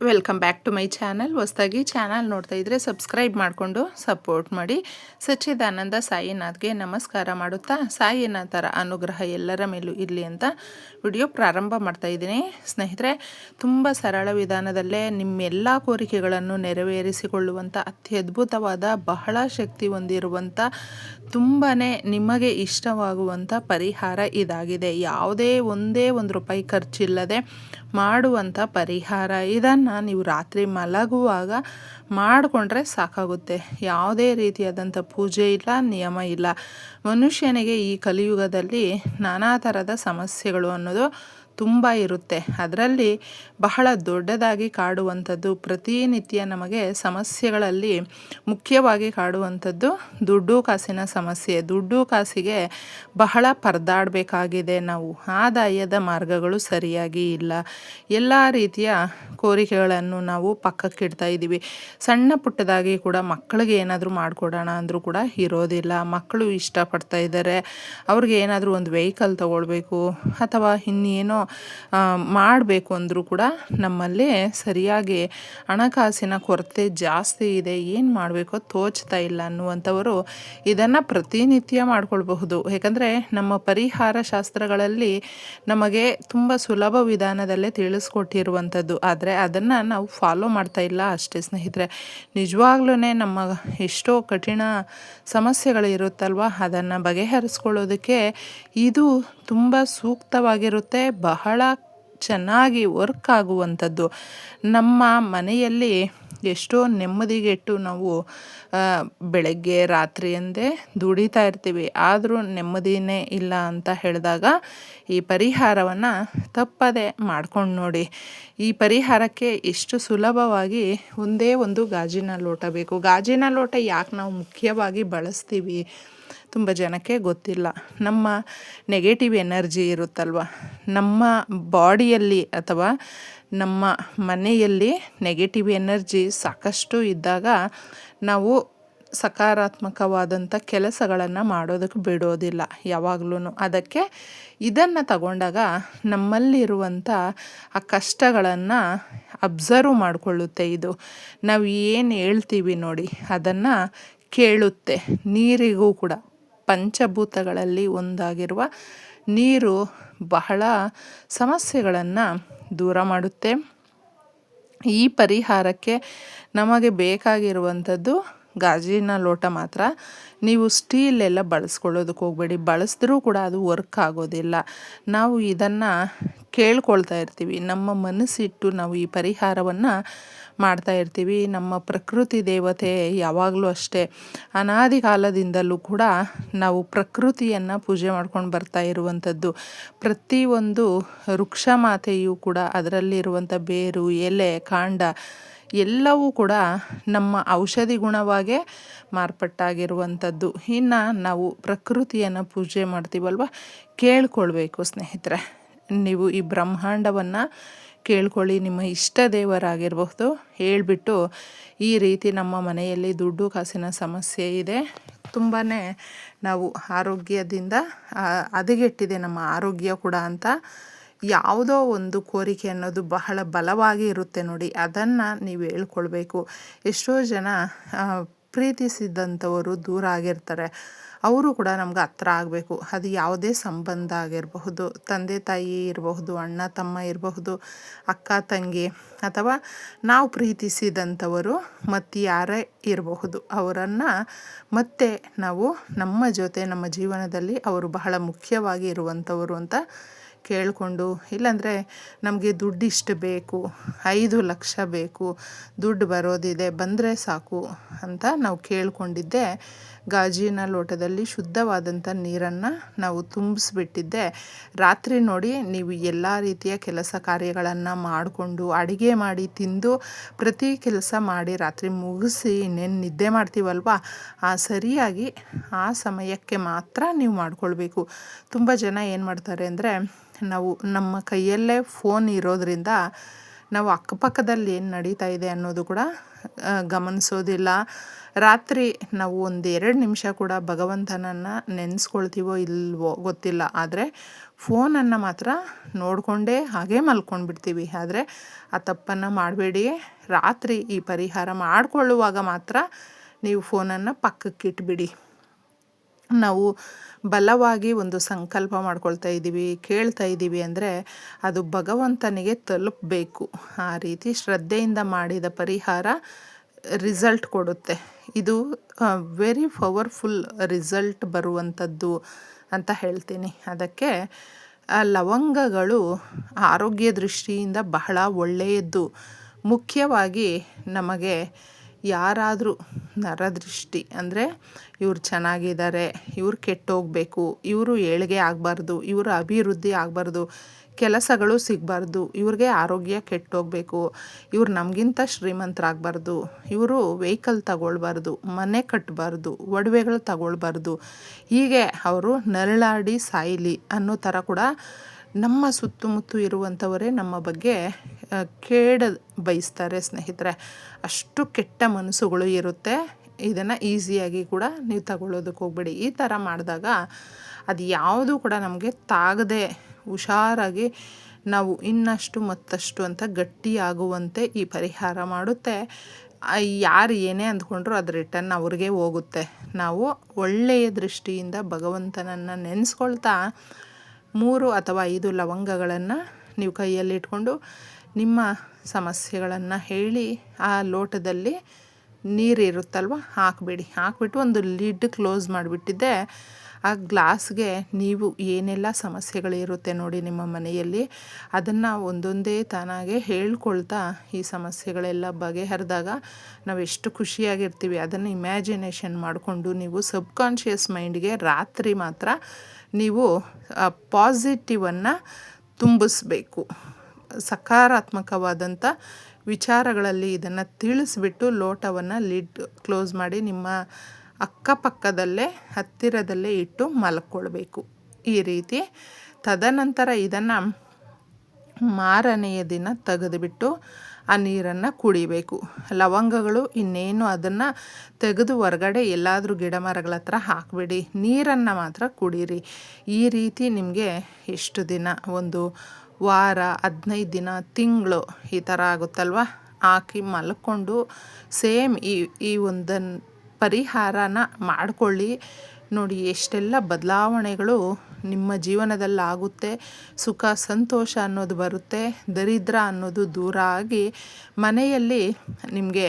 Welcome back to my channel. ಹೊಸದಾಗಿ channel ನೋಡ್ತಾ ಇದ್ದರೆ ಸಬ್ಸ್ಕ್ರೈಬ್ ಮಾಡಿಕೊಂಡು ಸಪೋರ್ಟ್ ಮಾಡಿ. ಸಚ್ಚಿದಾನಂದ ಸಾಯಿನಾಥ್ಗೆ ನಮಸ್ಕಾರ ಮಾಡುತ್ತಾ ಸಾಯಿನಾಥರ ಅನುಗ್ರಹ ಎಲ್ಲರ ಮೇಲೂ ಇರಲಿ ಅಂತ ವಿಡಿಯೋ ಪ್ರಾರಂಭ ಮಾಡ್ತಾ ಇದ್ದೀನಿ. ಸ್ನೇಹಿತರೆ, ತುಂಬ ಸರಳ ವಿಧಾನದಲ್ಲೇ ನಿಮ್ಮೆಲ್ಲ ಕೋರಿಕೆಗಳನ್ನು ನೆರವೇರಿಸಿಕೊಳ್ಳುವಂಥ ಅತ್ಯದ್ಭುತವಾದ, ಬಹಳ ಶಕ್ತಿ ಹೊಂದಿರುವಂಥ, ತುಂಬಾ ನಿಮಗೆ ಇಷ್ಟವಾಗುವಂಥ ಪರಿಹಾರ ಇದಾಗಿದೆ. ಯಾವುದೇ ಒಂದೇ ಒಂದು ರೂಪಾಯಿ ಖರ್ಚಿಲ್ಲದೆ ಮಾಡುವಂಥ ಪರಿಹಾರ. ಇದನ್ನು ನೀವು ರಾತ್ರಿ ಮಲಗುವಾಗ ಮಾಡಿಕೊಂಡ್ರೆ ಸಾಕಾಗುತ್ತೆ. ಯಾವುದೇ ರೀತಿಯಾದಂಥ ಪೂಜೆ ಇಲ್ಲ, ನಿಯಮ ಇಲ್ಲ. ಮನುಷ್ಯನಿಗೆ ಈ ಕಲಿಯುಗದಲ್ಲಿ ನಾನಾ ಥರದ ಸಮಸ್ಯೆಗಳು ಅನ್ನೋದು ತುಂಬ ಇರುತ್ತೆ. ಅದರಲ್ಲಿ ಬಹಳ ದೊಡ್ಡದಾಗಿ ಕಾಡುವಂಥದ್ದು, ಪ್ರತಿನಿತ್ಯ ನಮಗೆ ಸಮಸ್ಯೆಗಳಲ್ಲಿ ಮುಖ್ಯವಾಗಿ ಕಾಡುವಂಥದ್ದು ದುಡ್ಡು ಕಾಸಿನ ಸಮಸ್ಯೆ. ದುಡ್ಡು ಕಾಸಿಗೆ ಬಹಳ ಪರದಾಡಬೇಕಾಗಿದೆ ನಾವು. ಆದಾಯದ ಮಾರ್ಗಗಳು ಸರಿಯಾಗಿ ಇಲ್ಲ. ಎಲ್ಲ ರೀತಿಯ ಕೋರಿಕೆಗಳನ್ನು ನಾವು ಪಕ್ಕಕ್ಕಿಡ್ತಾ ಇದ್ದೀವಿ. ಸಣ್ಣ ಪುಟ್ಟದಾಗಿ ಕೂಡ ಮಕ್ಕಳಿಗೆ ಏನಾದರೂ ಮಾಡಿಕೊಡೋಣ ಅಂದರೂ ಕೂಡ ಇರೋದಿಲ್ಲ. ಮಕ್ಕಳು ಇಷ್ಟಪಡ್ತಾ ಇದ್ದಾರೆ, ಅವ್ರಿಗೆ ಏನಾದರೂ ಒಂದು ವೆಹಿಕಲ್ ತೊಗೊಳ್ಬೇಕು ಅಥವಾ ಇನ್ನೇನೋ ಮಾಡಬೇಕು ಅಂದರೂ ಕೂಡ ನಮ್ಮಲ್ಲಿ ಸರಿಯಾಗಿ ಹಣಕಾಸಿನ ಕೊರತೆ ಜಾಸ್ತಿ ಇದೆ. ಏನು ಮಾಡಬೇಕೋ ತೋಚ್ತಾ ಇಲ್ಲ ಅನ್ನುವಂಥವರು ಇದನ್ನು ಪ್ರತಿನಿತ್ಯ ಮಾಡ್ಕೊಳ್ಬಹುದು. ಯಾಕಂದರೆ ನಮ್ಮ ಪರಿಹಾರ ಶಾಸ್ತ್ರಗಳಲ್ಲಿ ನಮಗೆ ತುಂಬ ಸುಲಭ ವಿಧಾನದಲ್ಲೇ ತಿಳಿಸ್ಕೊಟ್ಟಿರುವಂಥದ್ದು. ಆದರೆ ಅದನ್ನು ನಾವು ಫಾಲೋ ಮಾಡ್ತಾ ಇಲ್ಲ ಅಷ್ಟೇ ಸ್ನೇಹಿತರೆ. ನಿಜವಾಗ್ಲೂ ನಮ್ಮ ಎಷ್ಟೋ ಕಠಿಣ ಸಮಸ್ಯೆಗಳಿರುತ್ತಲ್ವ, ಅದನ್ನು ಬಗೆಹರಿಸ್ಕೊಳ್ಳೋದಕ್ಕೆ ಇದು ತುಂಬ ಸೂಕ್ತವಾಗಿರುತ್ತೆ. ಬಹಳ ಚೆನ್ನಾಗಿ ವರ್ಕ್ ಆಗುವಂಥದ್ದು. ನಮ್ಮ ಮನೆಯಲ್ಲಿ ಎಷ್ಟೋ ನೆಮ್ಮದಿಗೆಟ್ಟು ನಾವು ಬೆಳಗ್ಗೆ ರಾತ್ರಿ ಎಂದೇ ದುಡಿತಾ ಇರ್ತೀವಿ, ಆದರೂ ನೆಮ್ಮದಿನೇ ಇಲ್ಲ ಅಂತ ಹೇಳಿದಾಗ ಈ ಪರಿಹಾರವನ್ನು ತಪ್ಪದೆ ಮಾಡ್ಕೊಂಡು ನೋಡಿ. ಈ ಪರಿಹಾರಕ್ಕೆ ಎಷ್ಟು ಸುಲಭವಾಗಿ ಒಂದೇ ಒಂದು ಗಾಜಿನ ಲೋಟ ಬೇಕು. ಗಾಜಿನ ಲೋಟ ಯಾಕೆ ನಾವು ಮುಖ್ಯವಾಗಿ ಬಳಸ್ತೀವಿ ತುಂಬ ಜನಕ್ಕೆ ಗೊತ್ತಿಲ್ಲ. ನಮ್ಮ ನೆಗೆಟಿವ್ ಎನರ್ಜಿ ಇರುತ್ತಲ್ವ, ನಮ್ಮ ಬಾಡಿಯಲ್ಲಿ ಅಥವಾ ನಮ್ಮ ಮನೆಯಲ್ಲಿ ನೆಗೆಟಿವ್ ಎನರ್ಜಿ ಸಾಕಷ್ಟು ಇದ್ದಾಗ ನಾವು ಸಕಾರಾತ್ಮಕವಾದಂಥ ಕೆಲಸಗಳನ್ನು ಮಾಡೋದಕ್ಕೆ ಬಿಡೋದಿಲ್ಲ ಯಾವಾಗಲೂ. ಅದಕ್ಕೆ ಇದನ್ನು ತಗೊಂಡಾಗ ನಮ್ಮಲ್ಲಿರುವಂಥ ಆ ಕಷ್ಟಗಳನ್ನು ಅಬ್ಸರ್ವ್ ಮಾಡಿಕೊಳ್ಳುತ್ತೆ. ಇದು ನಾವು ಏನು ಹೇಳ್ತೀವಿ ನೋಡಿ ಅದನ್ನು ಕೇಳುತ್ತೆ. ನೀರಿಗೂ ಕೂಡ ಪಂಚಭೂತಗಳಲ್ಲಿ ಒಂದಾಗಿರುವ ನೀರು ಬಹಳ ಸಮಸ್ಯೆಗಳನ್ನು ದೂರ ಮಾಡುತ್ತೆ. ಈ ಪರಿಹಾರಕ್ಕೆ ನಮಗೆ ಬೇಕಾಗಿರುವಂಥದ್ದು ಗಾಜಿನ ಲೋಟ ಮಾತ್ರ. ನೀವು ಸ್ಟೀಲ್ ಎಲ್ಲ ಬಳಸ್ಕೊಳ್ಳೋದಕ್ಕೆ ಹೋಗಬೇಡಿ. ಬಳಸಿದ್ರೂ ಕೂಡ ಅದು ವರ್ಕ್ ಆಗೋದಿಲ್ಲ. ನಾವು ಇದನ್ನು ಕೇಳ್ಕೊಳ್ತಾ ಇರ್ತೀವಿ, ನಮ್ಮ ಮನಸ್ಸಿಟ್ಟು ನಾವು ಈ ಪರಿಹಾರವನ್ನು ಮಾಡ್ತಾ ಇರ್ತೀವಿ. ನಮ್ಮ ಪ್ರಕೃತಿ ದೇವತೆ ಯಾವಾಗಲೂ ಅಷ್ಟೇ, ಅನಾದಿ ಕಾಲದಿಂದಲೂ ಕೂಡ ನಾವು ಪ್ರಕೃತಿಯನ್ನು ಪೂಜೆ ಮಾಡ್ಕೊಂಡು ಬರ್ತಾ ಇರುವಂಥದ್ದು. ಪ್ರತಿಯೊಂದು ವೃಕ್ಷ ಮಾತೆಯೂ ಕೂಡ ಅದರಲ್ಲಿರುವಂಥ ಬೇರು, ಎಲೆ, ಕಾಂಡ ಎಲ್ಲವೂ ಕೂಡ ನಮ್ಮ ಔಷಧಿ ಗುಣವಾಗೇ ಮಾರ್ಪಟ್ಟಾಗಿರುವಂಥದ್ದು. ಇನ್ನು ನಾವು ಪ್ರಕೃತಿಯನ್ನು ಪೂಜೆ ಮಾಡ್ತೀವಲ್ವ, ಕೇಳ್ಕೊಳ್ಬೇಕು ಸ್ನೇಹಿತರೆ. ನೀವು ಈ ಬ್ರಹ್ಮಾಂಡವನ್ನು ಕೇಳ್ಕೊಳ್ಳಿ. ನಿಮ್ಮ ಇಷ್ಟ ದೇವರಾಗಿರಬಹುದು, ಹೇಳಿಬಿಟ್ಟು ಈ ರೀತಿ ನಮ್ಮ ಮನೆಯಲ್ಲಿ ದುಡ್ಡು ಕಾಸಿನ ಸಮಸ್ಯೆ ಇದೆ, ತುಂಬಾ ನಾವು ಆರೋಗ್ಯದಿಂದ ಹದಗೆಟ್ಟಿದೆ ನಮ್ಮ ಆರೋಗ್ಯ ಕೂಡ ಅಂತ ಯಾವುದೋ ಒಂದು ಕೋರಿಕೆ ಅನ್ನೋದು ಬಹಳ ಬಲವಾಗಿ ಇರುತ್ತೆ ನೋಡಿ, ಅದನ್ನು ನೀವು ಹೇಳ್ಕೊಳ್ಬೇಕು. ಎಷ್ಟೋ ಜನ ಪ್ರೀತಿಸಿದಂಥವರು ದೂರ ಆಗಿರ್ತಾರೆ, ಅವರು ಕೂಡ ನಮ್ಗೆ ಹತ್ರ ಆಗಬೇಕು. ಅದು ಯಾವುದೇ ಸಂಬಂಧ ಆಗಿರಬಹುದು, ತಂದೆ ತಾಯಿ ಇರಬಹುದು, ಅಣ್ಣ ತಮ್ಮ ಇರಬಹುದು, ಅಕ್ಕ ತಂಗಿ, ಅಥವಾ ನಾವು ಪ್ರೀತಿಸಿದಂಥವರು ಮತ್ತು ಯಾರೇ ಇರಬಹುದು, ಅವರನ್ನು ಮತ್ತೆ ನಾವು ನಮ್ಮ ಜೊತೆ ನಮ್ಮ ಜೀವನದಲ್ಲಿ ಅವರು ಬಹಳ ಮುಖ್ಯವಾಗಿ ಇರುವಂಥವರು ಅಂತ ಕೇಳಿಕೊಂಡು, ಇಲ್ಲಾಂದರೆ ನಮಗೆ ದುಡ್ಡು ಇಷ್ಟು ಬೇಕು, 5 ಲಕ್ಷ ಬೇಕು, ದುಡ್ಡು ಬರೋದಿದೆ, ಬಂದರೆ ಸಾಕು ಅಂತ ನಾವು ಕೇಳ್ಕೊಂಡಿದ್ದೆ ಗಾಜಿನ ಲೋಟದಲ್ಲಿ ಶುದ್ಧವಾದಂಥ ನೀರನ್ನು ನಾವು ತುಂಬಿಸ್ಬಿಟ್ಟಿದ್ದೆ ರಾತ್ರಿ ನೋಡಿ ನೀವು ಎಲ್ಲ ರೀತಿಯ ಕೆಲಸ ಕಾರ್ಯಗಳನ್ನು ಮಾಡಿಕೊಂಡು ಅಡುಗೆ ಮಾಡಿ ತಿಂದು ಪ್ರತಿ ಕೆಲಸ ಮಾಡಿ ರಾತ್ರಿ ಮುಗಿಸಿ ಇನ್ನೇನು ನಿದ್ದೆ ಮಾಡ್ತೀವಲ್ವ, ಆ ಸರಿಯಾಗಿ ಆ ಸಮಯಕ್ಕೆ ಮಾತ್ರ ನೀವು ಮಾಡ್ಕೊಳ್ಬೇಕು. ತುಂಬ ಜನ ಏನು ಮಾಡ್ತಾರೆ ಅಂದರೆ, ನಾವು ನಮ್ಮ ಕೈಯಲ್ಲೇ ಫೋನ್ ಇರೋದ್ರಿಂದ ನಾವು ಅಕ್ಕಪಕ್ಕದಲ್ಲಿ ಏನು ನಡೀತಾ ಇದೆ ಅನ್ನೋದು ಕೂಡ ಗಮನಿಸೋದಿಲ್ಲ. ರಾತ್ರಿ ನಾವು 1-2 ನಿಮಿಷ ಕೂಡ ಭಗವಂತನನ್ನು ನೆನೆಸ್ಕೊಳ್ತೀವೋ ಇಲ್ವೋ ಗೊತ್ತಿಲ್ಲ, ಆದರೆ ಫೋನನ್ನು ಮಾತ್ರ ನೋಡಿಕೊಂಡೇ ಹಾಗೇ ಮಲ್ಕೊಂಡ್ಬಿಡ್ತೀವಿ. ಆದರೆ ಆ ತಪ್ಪನ್ನು ಮಾಡಬೇಡಿ. ರಾತ್ರಿ ಈ ಪರಿಹಾರ ಮಾಡಿಕೊಳ್ಳುವಾಗ ಮಾತ್ರ ನೀವು ಫೋನನ್ನು ಪಕ್ಕಕ್ಕಿಟ್ಬಿಡಿ. ನಾವು ಬಲವಾಗಿ ಒಂದು ಸಂಕಲ್ಪ ಮಾಡ್ಕೊಳ್ತಾ ಇದ್ದೀವಿ, ಕೇಳ್ತಾ ಇದ್ದೀವಿ ಅಂದರೆ ಅದು ಭಗವಂತನಿಗೆ ತಲುಪಬೇಕು. ಆ ರೀತಿ ಶ್ರದ್ಧೆಯಿಂದ ಮಾಡಿದ ಪರಿಹಾರ ರಿಸಲ್ಟ್ ಕೊಡುತ್ತೆ. ಇದು ವೆರಿ ಪವರ್ಫುಲ್ ರಿಸಲ್ಟ್ ಬರುವಂಥದ್ದು ಅಂತ ಹೇಳ್ತೀನಿ. ಅದಕ್ಕೆ ಲವಂಗಗಳು ಆರೋಗ್ಯ ದೃಷ್ಟಿಯಿಂದ ಬಹಳ ಒಳ್ಳೆಯದ್ದು. ಮುಖ್ಯವಾಗಿ ನಮಗೆ ಯಾರಾದರೂ ನರದೃಷ್ಟಿ ಅಂದರೆ ಇವ್ರು ಚೆನ್ನಾಗಿದ್ದಾರೆ, ಇವ್ರು ಕೆಟ್ಟೋಗಬೇಕು, ಇವರು ಏಳಿಗೆ ಆಗಬಾರ್ದು, ಇವರು ಅಭಿವೃದ್ಧಿ ಆಗಬಾರ್ದು, ಕೆಲಸಗಳು ಸಿಗಬಾರ್ದು, ಇವ್ರಿಗೆ ಆರೋಗ್ಯ ಕೆಟ್ಟೋಗಬೇಕು, ಇವ್ರು ನಮಗಿಂತ ಶ್ರೀಮಂತರಾಗಬಾರ್ದು, ಇವರು ವೆಹಿಕಲ್ ತಗೊಳ್ಬಾರ್ದು, ಮನೆ ಕಟ್ಟಬಾರ್ದು, ಒಡವೆಗಳು ತಗೊಳ್ಬಾರ್ದು, ಹೀಗೆ ಅವರು ನರಳಾಡಿ ಸಾಯಲಿ ಅನ್ನೋ ಥರ ಕೂಡ ನಮ್ಮ ಸುತ್ತಮುತ್ತ ಇರುವಂಥವರೇ ನಮ್ಮ ಬಗ್ಗೆ ಕೇಡ ಬಯಸ್ತಾರೆ ಸ್ನೇಹಿತರೆ. ಅಷ್ಟು ಕೆಟ್ಟ ಮನಸ್ಸುಗಳು ಇರುತ್ತೆ. ಇದನ್ನು ಈಸಿಯಾಗಿ ಕೂಡ ನೀವು ತಗೊಳ್ಳೋದಕ್ಕೆ ಹೋಗ್ಬೇಡಿ. ಈ ಥರ ಮಾಡಿದಾಗ ಅದು ಯಾವುದು ಕೂಡ ನಮಗೆ ತಾಗದೆ ಹುಷಾರಾಗಿ ನಾವು ಇನ್ನಷ್ಟು ಮತ್ತಷ್ಟು ಅಂತ ಗಟ್ಟಿಯಾಗುವಂತೆ ಈ ಪರಿಹಾರ ಮಾಡುತ್ತೆ. ಯಾರು ಏನೇ ಅಂದ್ಕೊಂಡ್ರು ಅದು ರಿಟರ್ನ್ ಅವ್ರಿಗೆ ಹೋಗುತ್ತೆ. ನಾವು ಒಳ್ಳೆಯ ದೃಷ್ಟಿಯಿಂದ ಭಗವಂತನನ್ನು ನೆನೆಸ್ಕೊಳ್ತಾ 3 ಅಥವಾ 5 ಲವಂಗಗಳನ್ನು ನೀವು ಕೈಯಲ್ಲಿಟ್ಕೊಂಡು ನಿಮ್ಮ ಸಮಸ್ಯೆಗಳನ್ನು ಹೇಳಿ ಆ ಲೋಟದಲ್ಲಿ ನೀರಿರುತ್ತಲ್ವ ಹಾಕಿಬಿಟ್ಟು ಒಂದು ಲಿಡ್ ಕ್ಲೋಸ್ ಮಾಡಿಬಿಟ್ಟಿದ್ದೆ ಆ ಗ್ಲಾಸ್ಗೆ ನೀವು ಏನೆಲ್ಲ ಸಮಸ್ಯೆಗಳಿರುತ್ತೆ ನೋಡಿ ನಿಮ್ಮ ಮನೆಯಲ್ಲಿ ಅದನ್ನು ಒಂದೊಂದೇ ತಾನಾಗೆ ಹೇಳ್ಕೊಳ್ತಾ ಈ ಸಮಸ್ಯೆಗಳೆಲ್ಲ ಬಗೆಹರಿದಾಗ ನಾವು ಎಷ್ಟು ಖುಷಿಯಾಗಿರ್ತೀವಿ ಅದನ್ನು ಇಮ್ಯಾಜಿನೇಷನ್ ಮಾಡಿಕೊಂಡು ನೀವು ಸಬ್ಕಾನ್ಷಿಯಸ್ ಮೈಂಡ್ಗೆ ರಾತ್ರಿ ಮಾತ್ರ ನೀವು ಪಾಸಿಟಿವನ್ನು ತುಂಬಿಸ್ಬೇಕು. ಸಕಾರಾತ್ಮಕವಾದಂಥ ವಿಚಾರಗಳಲ್ಲಿ ಇದನ್ನು ತಿಳಿಸ್ಬಿಟ್ಟು ಲೋಟವನ್ನು ಲಿಡ್ ಕ್ಲೋಸ್ ಮಾಡಿ ನಿಮ್ಮ ಅಕ್ಕಪಕ್ಕದಲ್ಲೇ ಹತ್ತಿರದಲ್ಲೇ ಇಟ್ಟು ಮಲ್ಕೊಳ್ಬೇಕು ಈ ರೀತಿ. ತದನಂತರ ಇದನ್ನು ಮಾರನೆಯ ದಿನ ತೆಗೆದುಬಿಟ್ಟು ಆ ನೀರನ್ನು ಕುಡಿಬೇಕು. ಲವಂಗಗಳು ಇನ್ನೇನು ಅದನ್ನು ತೆಗೆದು ಹೊರಗಡೆ ಎಲ್ಲಾದರೂ ಗಿಡ ಮರಗಳ ಹತ್ರ ಹಾಕಿಬಿಡಿ. ನೀರನ್ನು ಮಾತ್ರ ಕುಡೀರಿ. ಈ ರೀತಿ ನಿಮಗೆ ಎಷ್ಟು ದಿನ, ಒಂದು ವಾರ, 15 ದಿನ, ತಿಂಗಳು ಈ ಥರ ಆಗುತ್ತಲ್ವ, ಹಾಕಿ ಮಲ್ಕೊಂಡು ಸೇಮ್ ಈ ಒಂದನ್ನು ಪರಿಹಾರನ ಮಾಡಿಕೊಳ್ಳಿ. ನೋಡಿ ಎಷ್ಟೆಲ್ಲ ಬದಲಾವಣೆಗಳು ನಿಮ್ಮ ಜೀವನದಲ್ಲಿ ಆಗುತ್ತೆ. ಸುಖ ಸಂತೋಷ ಅನ್ನೋದು ಬರುತ್ತೆ. ದರಿದ್ರ ಅನ್ನೋದು ದೂರ ಆಗಿ ಮನೆಯಲ್ಲಿ ನಿಮಗೆ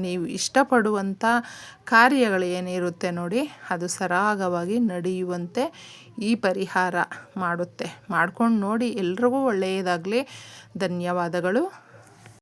ನೀವು ಇಷ್ಟಪಡುವಂಥ ಕಾರ್ಯಗಳು ಏನಿರುತ್ತೆ ನೋಡಿ ಅದು ಸರಾಗವಾಗಿ ನಡೆಯುವಂತೆ ಈ ಪರಿಹಾರ ಮಾಡುತ್ತೆ. ಮಾಡ್ಕೊಂಡು ನೋಡಿ. ಎಲ್ರಿಗೂ ಒಳ್ಳೆಯದಾಗಲಿ. ಧನ್ಯವಾದಗಳು.